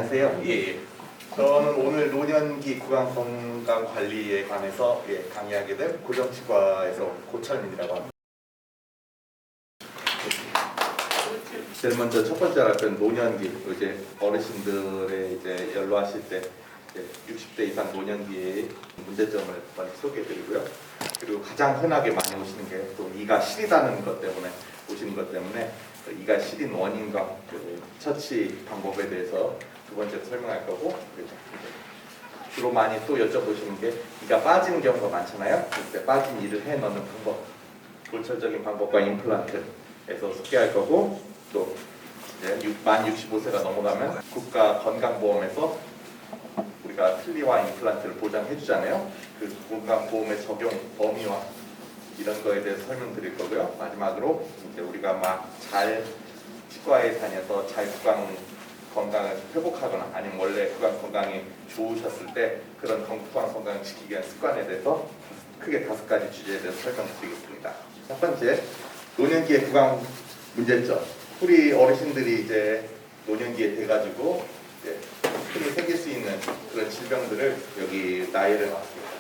안녕하세요. 예. 저는 오늘 노년기 구강 건강 관리에 관해서 강의하게 될 고정치과에서 고철민이라고 합니다. 제일 먼저 첫 번째 알았던 노년기, 이제 어르신들의 이제 연로하실 때 60대 이상 노년기의 문제점을 먼저 소개해드리고요. 그리고 가장 흔하게 많이 오시는 게 또 이가 시리다는 것 때문에 오시는 것 때문에 이가 시린 원인과 처치 방법에 대해서 두 번째로 설명할 거고, 주로 많이 또 여쭤보시는 게 이가 빠지는 경우가 많잖아요. 그때 빠진 이를 해 넣는 방법, 골철적인 방법과 임플란트에서 소개할 거고, 또 이제 만 65세가 넘어가면 국가 건강보험에서 우리가 틀니와 임플란트를 보장해 주잖아요. 그 건강보험의 적용 범위와 이런 거에 대해서 설명드릴 거고요. 마지막으로 이제 우리가 막 잘 치과에 다녀서 잘 구강 건강을 회복하거나 아니면 원래 구강 건강이 좋으셨을 때 그런 구강 건강을 지키기 위한 습관에 대해서 크게 5가지 주제에 대해서 설명드리겠습니다. 첫 번째, 노년기의 구강 문제점. 우리 어르신들이 이제 노년기에 돼가지고 이제 흔히 생길 수 있는 그런 질병들을 여기 나열해 놨습니다.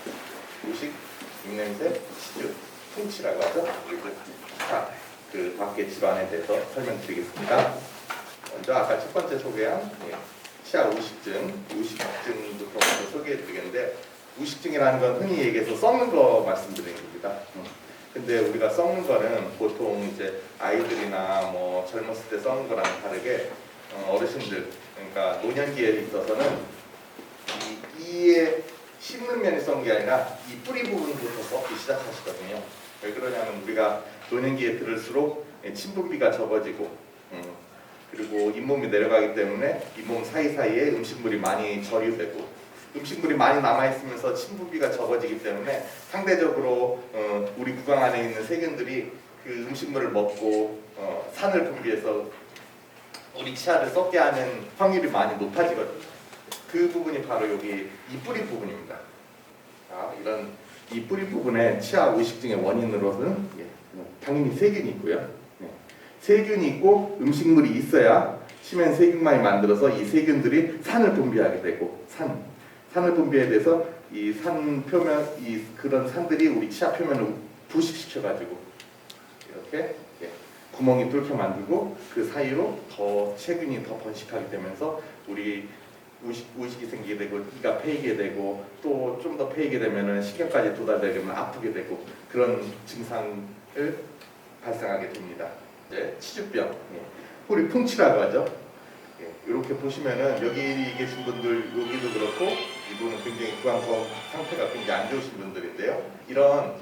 우식, 입냄새, 치주, 풍치라고 하죠. 그리고 그 밖의 질환에 대해서 설명드리겠습니다. 먼저 아까 첫 번째 소개한 치아 우식증, 우식증부터 먼저 소개해드리겠는데, 우식증이라는 건 흔히 얘기해서 썩는 거 말씀드리는 겁니다. 근데 우리가 썩는 거는 보통 이제 아이들이나 뭐 젊었을 때 썩는 거랑 다르게 어르신들, 그러니까 노년기에 있어서는 이에 씹는 면이 썩는 게 아니라 이 뿌리 부분부터 썩기 시작하시거든요. 왜 그러냐면 우리가 노년기에 들을수록 침분비가 적어지고 그리고 잇몸이 내려가기 때문에 잇몸 사이사이에 음식물이 많이 저류되고, 음식물이 많이 남아있으면서 침분비가 적어지기 때문에 상대적으로 우리 구강 안에 있는 세균들이 그 음식물을 먹고 산을 분비해서 우리 치아를 썩게 하는 확률이 많이 높아지거든요. 그 부분이 바로 여기 이 뿌리 부분입니다. 이런 이 뿌리 부분에 치아 우식증의 원인으로는 당연히 세균이 있고요. 세균이 있고 음식물이 있어야 치면 세균만이 만들어서 이 세균들이 산을 분비하게 되고, 산을 분비에 대해서 이 산 표면, 그런 산들이 우리 치아 표면을 부식시켜가지고 이렇게 구멍이 뚫게 만들고, 그 사이로 더 세균이 더 번식하게 되면서 우리 우식이 생기게 되고, 이가 패이게 되고, 또 좀 더 패이게 되면은 신경까지 도달되면 아프게 되고, 그런 증상을 발생하게 됩니다. 이제 치주병, 뿌리 풍치라고 하죠. 이렇게 보시면은 여기 계신 분들, 여기도 그렇고 이분은 굉장히 구강 상태가 굉장히 안 좋으신 분들인데요. 이런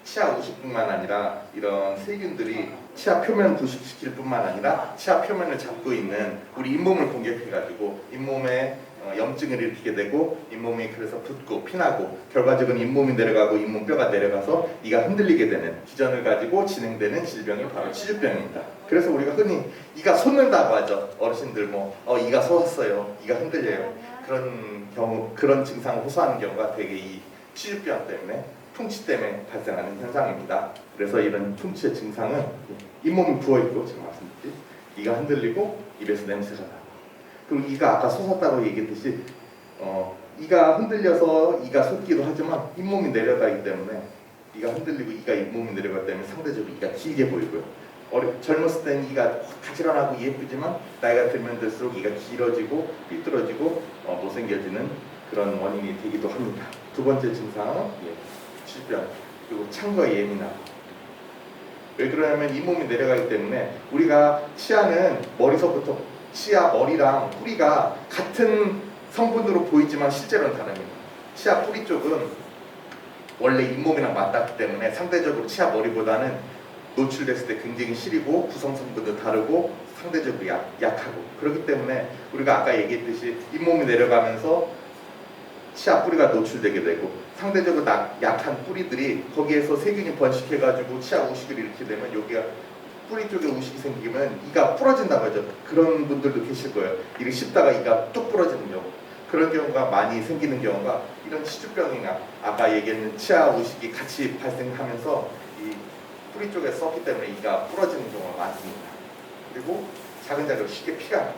치아 우식뿐만 아니라 이런 세균들이 치아 표면 부식시킬 뿐만 아니라 치아 표면을 잡고 있는 우리 잇몸을 공격해가지고 잇몸에 염증을 일으키게 되고, 잇몸이 그래서 붓고 피나고 결과적으로 잇몸이 내려가고 잇몸뼈가 내려가서 이가 흔들리게 되는 기전을 가지고 진행되는 질병이 바로 치주병입니다. 그래서 우리가 흔히 이가 솟는다고 하죠. 어르신들 이가 솟았어요, 이가 흔들려요, 그런 경우, 그런 증상을 호소하는 경우가 되게 이 치주병 때문에, 풍치 때문에 발생하는 현상입니다. 그래서 이런 풍치의 증상은 잇몸이 부어있고, 제가 말씀드렸듯이 이가 흔들리고 입에서 냄새가 나고, 그리고 이가 아까 솟았다고 얘기했듯이 이가 흔들려서 이가 솟기도 하지만 잇몸이 내려가기 때문에 이가 흔들리고 잇몸이 내려가기 때문에 상대적으로 이가 길게 보이고요. 젊었을 때는 이가 가지런하고 예쁘지만 나이가 들면 들수록 이가 길어지고 삐뚤어지고 못생겨지는 그런 원인이 되기도 합니다. 두 번째 증상은 치주병, 그리고 찬 거에 예민하고. 왜 그러냐면 잇몸이 내려가기 때문에 우리가 치아는 머리서부터, 치아 머리랑 뿌리가 같은 성분으로 보이지만 실제로는 다릅니다. 치아 뿌리 쪽은 원래 잇몸이랑 맞닿기 때문에 상대적으로 치아 머리보다는 노출됐을 때 굉장히 시리고 구성 성분도 다르고 상대적으로 약하고, 그렇기 때문에 우리가 아까 얘기했듯이 잇몸이 내려가면서 치아 뿌리가 노출되게 되고, 상대적으로 약한 뿌리들이 거기에서 세균이 번식해가지고 치아 우식을 일으키게 되면 여기가 뿌리 쪽에 우식이 생기면 이가 부러진다고 하죠. 그런 분들도 계실 거예요. 이를 씹다가 이가 뚝 부러지는 경우, 그런 경우가 많이 생기는 경우가 이런 치주병이나 아까 얘기했는 치아 우식이 같이 발생하면서 이 뿌리 쪽에 썩기 때문에 이가 부러지는 경우가 많습니다. 그리고 작은 자리로 쉽게 피가 나요.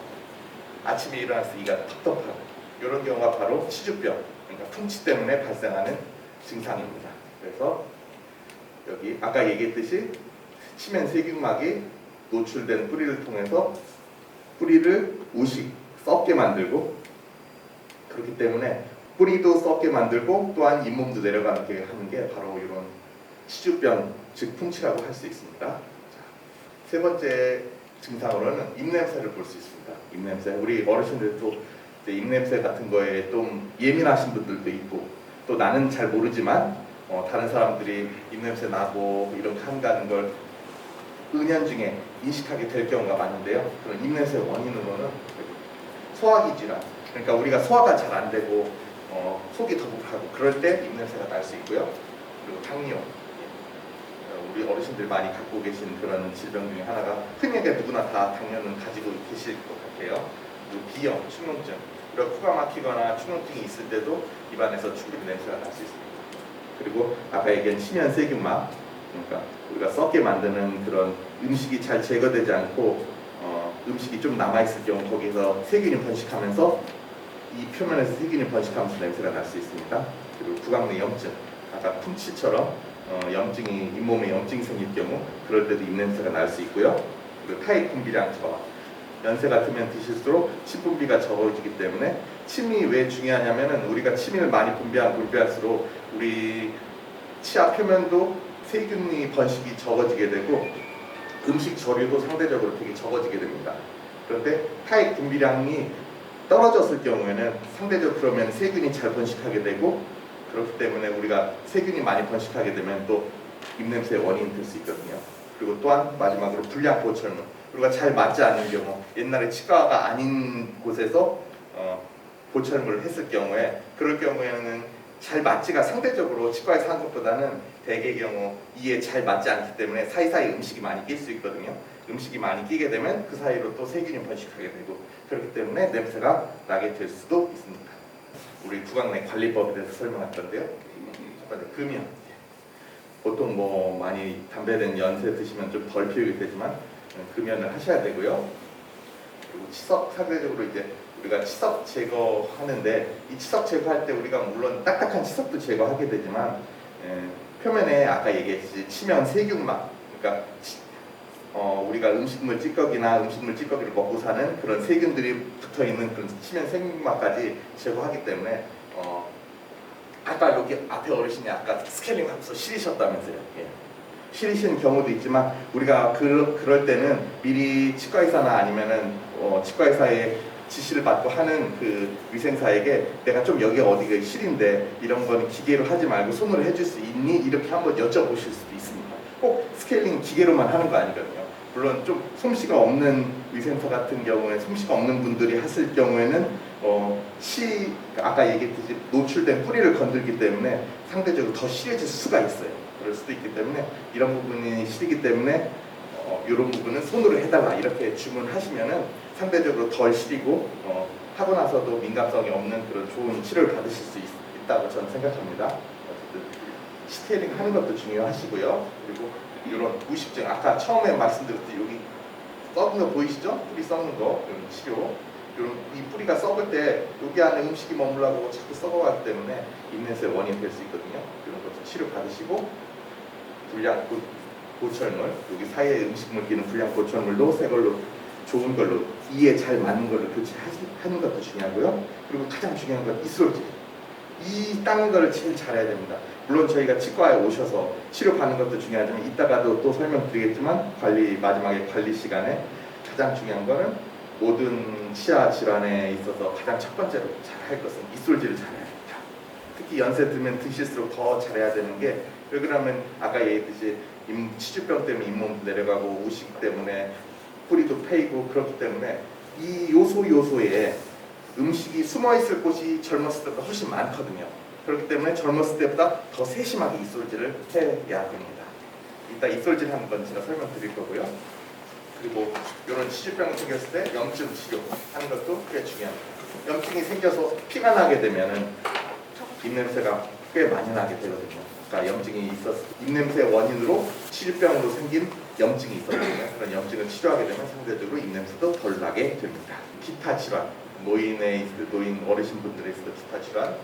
아침에 일어나서 이가 텁텁하고 이런 경우가 바로 치주병, 그러니까 풍치 때문에 발생하는 증상입니다. 그래서 여기 아까 얘기했듯이 치면 세균막이 노출된 뿌리를 통해서 뿌리를 우식, 썩게 만들고, 그렇기 때문에 뿌리도 썩게 만들고 또한 잇몸도 내려가게 하는 게 바로 이런 치주병, 즉 풍치라고 할 수 있습니다. 자, 세 번째 증상으로는 입냄새를 볼 수 있습니다. 입냄새, 우리 어르신들도 입냄새 같은 거에 좀 예민하신 분들도 있고, 또 나는 잘 모르지만 다른 사람들이 입냄새 나고 이렇게 한다는 걸 은연중에 인식하게 될 경우가 많은데요. 그런 입냄새 원인으로는 소화기 질환, 그러니까 우리가 소화가 잘 안 되고 속이 더부룩하고 그럴 때 입냄새가 날 수 있고요. 그리고 당뇨, 우리 어르신들 많이 갖고 계신 그런 질병 중에 하나가, 흔하게 누구나 다 당뇨는 가지고 계실 것 같아요. 그리고 비염, 축농증, 그리고 코가 막히거나 축농증이 있을 때도 입안에서 충분히 냄새가 날 수 있습니다. 그리고 아까 얘기한 치면 세균막, 그러니까 우리가 썩게 만드는 그런 음식이 잘 제거되지 않고 음식이 좀 남아있을 경우 거기서 세균이 번식하면서 이 표면에서 세균이 번식하면서 냄새가 날 수 있습니다. 그리고 구강 내 염증, 아까 풍치처럼 염증이, 잇몸에 염증이 생길 경우 그럴 때도 입냄새가 날 수 있고요. 그리고 타액 분비량 저하, 연세가 들면 드실수록 침 분비가 적어지기 때문에, 침이 왜 중요하냐면은 우리가 침을 많이 분비할수록 우리 치아 표면도 세균이 번식이 적어지게 되고 음식 저류도 상대적으로 되게 적어지게 됩니다. 그런데 타액 분비량이 떨어졌을 경우에는 상대적으로 그러면 세균이 잘 번식하게 되고, 그렇기 때문에 우리가 세균이 많이 번식하게 되면 또 입냄새의 원인이 될 수 있거든요. 그리고 또한 마지막으로 불량 보철물, 우리가 잘 맞지 않는 경우, 옛날에 치과가 아닌 곳에서 보철물을 했을 경우에, 그럴 경우에는 잘 맞지가 상대적으로 치과에서 한 것보다는 대개의 경우 이에 잘 맞지 않기 때문에 사이사이 음식이 많이 낄 수 있거든요. 음식이 많이 끼게 되면 그 사이로 또 세균이 번식하게 되고, 그렇기 때문에 냄새가 나게 될 수도 있습니다. 우리 구강 내 관리법에 대해서 설명할 건데요. 첫 번째, 금연. 보통 뭐 많이 담배는 연세 드시면 좀 덜 피우게 되지만 금연을 하셔야 되고요. 그리고 치석, 상대적으로 이제 우리가 치석 제거하는데, 이 치석 제거할 때 우리가 물론 딱딱한 치석도 제거하게 되지만 표면에 아까 얘기했듯이 치면 세균막, 그러니까 우리가 음식물 찌꺼기를 먹고 사는 그런 세균들이 붙어있는 그런 치면 세균막까지 제거하기 때문에 아까 여기 앞에 어르신이 아까 스케일링 하면서 시리셨다면서요. 예. 시리신 경우도 있지만 우리가 그럴 때는 미리 치과의사나 아니면은 치과의사의 지시를 받고 하는 그 위생사에게 내가 좀 여기 어디가 시린데 이런 거는 기계로 하지 말고 손으로 해줄 수 있니? 이렇게 한번 여쭤보실 수도 있습니다. 꼭 스케일링 기계로만 하는 거 아니거든요. 물론 좀 솜씨가 없는 위생사 같은 경우에, 솜씨가 없는 분들이 했을 경우에는 아까 얘기했듯이 노출된 뿌리를 건들기 때문에 상대적으로 더 시려질 수가 있어요. 그럴 수도 있기 때문에 이런 부분이 시리기 때문에 이런 부분은 손으로 해달라 이렇게 주문하시면은 상대적으로 덜 시리고 하고 나서도 민감성이 없는 그런 좋은 치료를 받으실 수 있다고 저는 생각합니다. 어쨌든 스테일링 하는 것도 중요하시고요. 그리고 이런 우식증, 아까 처음에 말씀드렸듯이 여기 썩은 거 보이시죠? 뿌리 썩는 거, 이런 치료. 이 뿌리가 썩을 때 여기 안에 음식이 머물라고 자꾸 썩어가기 때문에 입냄새 원인이 될 수 있거든요. 이런 것도 치료 받으시고, 불량 보철물, 여기 사이에 음식물 끼는 불량 보철물도 새 걸로, 좋은 걸로, 이에 잘 맞는 걸로 교체하는 것도 중요하고요. 그리고 가장 중요한 건 이솔질. 이 닦는 거를 제일 잘해야 됩니다. 물론 저희가 치과에 오셔서 치료받는 것도 중요하지만 이따가도 또 설명드리겠지만 마지막에 관리 시간에 가장 중요한 거는 모든 치아 질환에 있어서 가장 첫 번째로 잘할 것은 이솔질을 잘해야 됩니다. 특히 연세 들면 드실수록 더 잘해야 되는 게, 왜 그러냐면 아까 얘기했듯이 치주병 때문에 잇몸도 내려가고 우식 때문에 뿌리도 패이고 그렇기 때문에 이 요소에 음식이 숨어있을 곳이 젊었을 때보다 훨씬 많거든요. 그렇기 때문에 젊었을 때보다 더 세심하게 이솔질을 해야 됩니다. 이따 이솔질 하는 건 제가 설명드릴 거고요. 그리고 이런 치주병이 생겼을 때 염증 치료하는 것도 꽤 중요합니다. 염증이 생겨서 피가 나게 되면은 입냄새가 꽤 많이 나게 되거든요. 그러니까 염증이 입냄새 원인으로 치주병으로 생긴 염증이 있거든요. 그런 염증을 치료하게 되면 상대적으로 입냄새도 덜 나게 됩니다. 기타 질환, 노인 어르신분들에 있어서 기타 질환,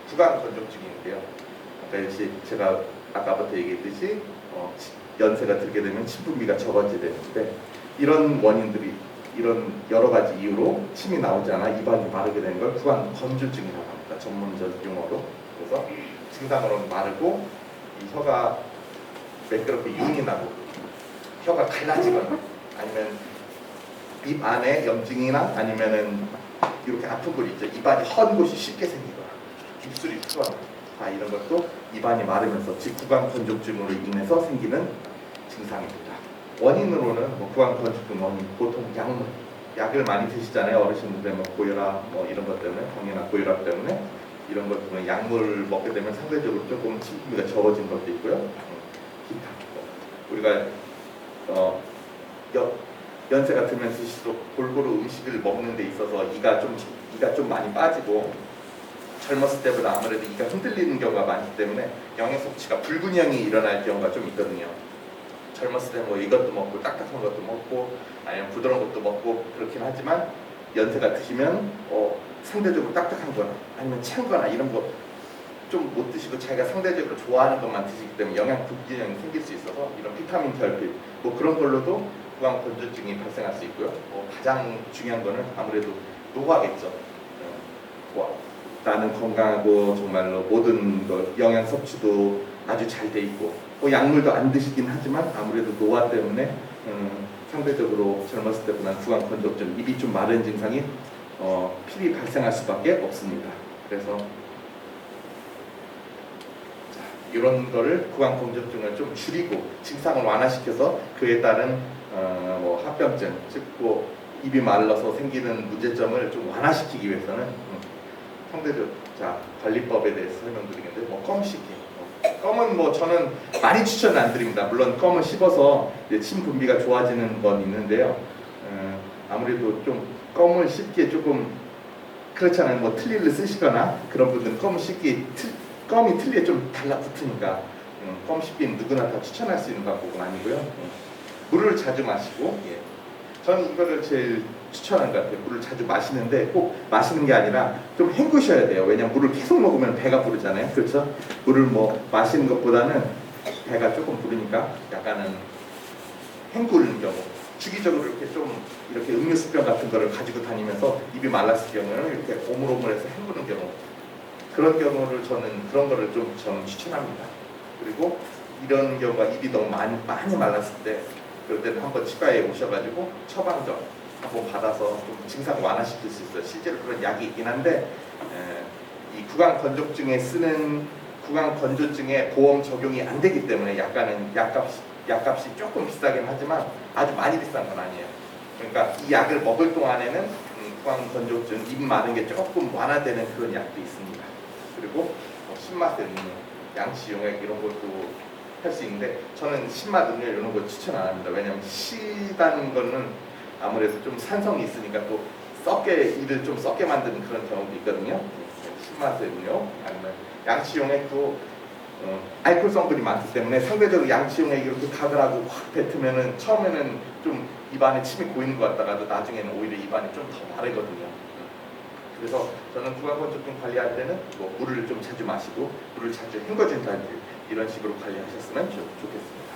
구강 건조증인데요. 아까 역시 제가 아까부터 얘기했듯이 연세가 들게 되면 침분비가 적어지게 되는데 이런 원인들이 이런 여러 가지 이유로 침이 나오지 않아 입안이 마르게 되는 걸 구강 건조증이라고 합니다. 전문적 용어로. 그래서 증상으로는 마르고 이 혀가 매끄럽게 윤이 나고 혀가 갈라지거나 아니면 입 안에 염증이나 아니면은 이렇게 아픈 곳이 있죠. 입안이 헌 곳이 쉽게 생기거나 입술이 트거나 이런 것도 입안이 마르면서 즉 구강 건조증으로 인해서 생기는 증상입니다. 원인으로는 구강 건조증 원인 보통 약을 많이 드시잖아요. 어르신들 뭐 고혈압 이런 것 때문에 당이나 고혈압 때문에 이런 것 때문에 약물 먹게 되면 상대적으로 조금 침분비가 적어진 것도 있고요. 기타 우리가 연세가 들면 드실수록 골고루 음식을 먹는 데 있어서 이가 좀 많이 빠지고 젊었을 때보다 아무래도 이가 흔들리는 경우가 많기 때문에 영양 섭취가 불균형이 일어날 경우가 좀 있거든요. 젊었을 때 뭐 이것도 먹고 딱딱한 것도 먹고 아니면 부드러운 것도 먹고 그렇긴 하지만 연세가 드시면 상대적으로 딱딱한 거나 아니면 찬 거나 이런 거 좀 못 드시고 자기가 상대적으로 좋아하는 것만 드시기 때문에 영양 불균형이 생길 수 있어서 이런 비타민 결핍 그런 걸로도 구강 건조증이 발생할 수 있고요. 가장 중요한 거는 아무래도 노화겠죠. 나는 건강하고 정말로 모든 영양 섭취도 아주 잘 돼 있고 약물도 안 드시긴 하지만 아무래도 노화 때문에 상대적으로 젊었을 때보다 구강 건조증, 입이 좀 마른 증상이 필히 발생할 수밖에 없습니다. 그래서 이런 거를 구강 건조증을 좀 줄이고 증상을 완화시켜서 그에 따른 합병증, 즉 입이 말라서 생기는 문제점을 좀 완화시키기 위해서는 상대적 관리법에 대해서 설명드리겠는데 껌 씹기. 껌은 저는 많이 추천은 안 드립니다. 물론 껌을 씹어서 침 분비가 좋아지는 건 있는데요. 아무래도 좀 껌을 씹기에 조금 그렇잖아요. 틀니를 쓰시거나 그런 분들은 껌을 씹기 껌이 틀니에 좀 달라붙으니까 껌 씹기는 누구나 다 추천할 수 있는 방법은 아니고요. 물을 자주 마시고 저는 이거를 제일 추천하는 것 같아요. 물을 자주 마시는데 꼭 마시는 게 아니라 좀 헹구셔야 돼요. 왜냐면 물을 계속 먹으면 배가 부르잖아요. 그렇죠? 물을 마시는 것보다는 배가 조금 부르니까 약간은 헹구는 경우 주기적으로 이렇게 음료수병 같은 거를 가지고 다니면서 입이 말랐을 경우에는 이렇게 오물오물해서 헹구는 경우 그런 경우를 그런 거를 저는 추천합니다. 그리고 이런 경우가 입이 너무 많이 말랐을 때 그럴 때는 한번 치과에 오셔가지고 처방전 한번 받아서 좀 증상 완화시킬 수 있어요. 실제로 그런 약이 있긴 한데 이 구강 건조증에 쓰는 구강 건조증에 보험 적용이 안 되기 때문에 약값이 조금 비싸긴 하지만 아주 많이 비싼 건 아니에요. 그러니까 이 약을 먹을 동안에는 구강 건조증, 입 마른 게 조금 완화되는 그런 약도 있습니다. 그리고 신맛의 음료, 양치 용액 이런 것도 할 수 있는데 저는 신맛 음료 이런 거 추천 안 합니다. 왜냐하면 시다는 거는 아무래도 좀 산성이 있으니까 또 이를 좀 썩게 만드는 그런 경우도 있거든요. 신맛의 음료 아니면 양치 용액도 알코올 성분이 많기 때문에 상대적으로 양치 용액이 이렇게 가글하고 확 뱉으면은 처음에는 좀 입안에 침이 고이는 것 같다가도 나중에는 오히려 입안이 좀 더 마르거든요. 그래서 저는 구강 건조증 관리할 때는 물을 좀 자주 마시고 물을 자주 헹궈준다든지 이런 식으로 관리하셨으면 좋겠습니다.